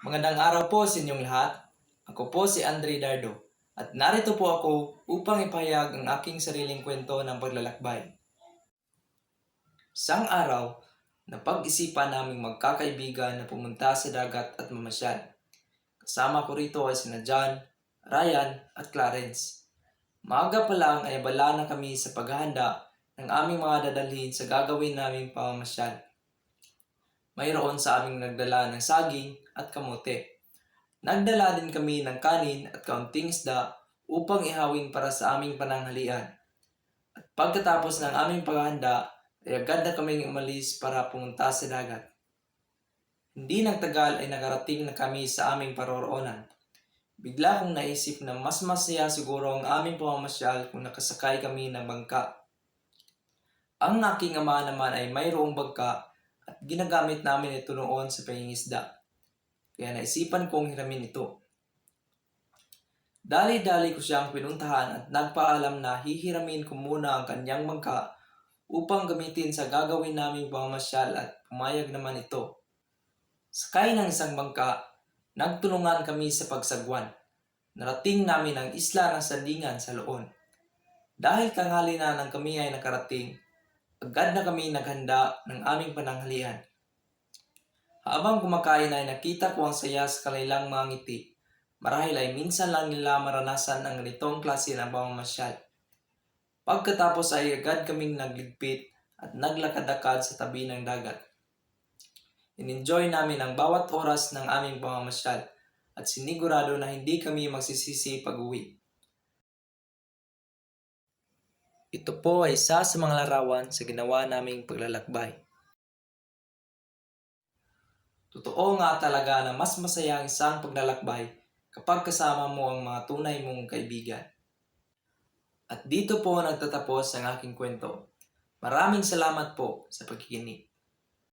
Magandang araw po sa inyong lahat. Ako po si Andre Dardo at narito po ako upang ipahayag ang aking sariling kwento ng paglalakbay. Isang araw, napag-isipan naming magkakaibigan na pumunta sa dagat at mamasyal. Kasama ko rito ay sina John, Ryan at Clarence. Maaga pa lang ay abala na kami sa paghahanda ng aming mga dadalhin sa gagawin naming pamamasyal. Mayroon sa aming nagdala ng saging at kamote. Nagdala din kami ng kanin at kaunting isda upang ihawin para sa aming pananghalian. At pagkatapos ng aming paghahanda, ay agad na kaming umalis para pumunta sa dagat. Hindi nagtagal ay nakarating na kami sa aming paroroonan. Bigla kong naisip na mas masaya siguro ang aming pamamasyal kung nakasakay kami ng bangka. Ang aking ama naman ay mayroong bangka at ginagamit namin ito noon sa pangingisda. Kaya naisipan kong hiramin ito. Dali-dali ko siyang pinuntahan at nagpaalam na hihiramin ko muna ang kanyang bangka upang gamitin sa gagawin naming pamamasyal at pumayag naman ito. Sakay ng isang bangka, nagtulungan kami sa pagsagwan. Narating namin ang isla ng Sandingan sa Loon. Dahil tanghali na nang kami ay nakarating, agad na kami naghanda ng aming pananghalian. Habang kumakain ay nakita ko ang saya sa kanilang mga ngiti. Marahil ay minsan lang nila maranasan ang ganitong klase ng pamamasyal. Pagkatapos ay agad kaming nagligpit at naglakad-lakad sa tabi ng dagat. In-enjoy namin ang bawat oras ng aming pamamasyal at sinigurado na hindi kami magsisisi pag-uwi. Ito po ay isa sa mga larawan sa ginawa naming paglalakbay. Totoo nga talaga na mas masaya ang isang paglalakbay kapag kasama mo ang mga tunay mong kaibigan. At dito po nagtatapos ang aking kwento. Maraming salamat po sa pakikinig.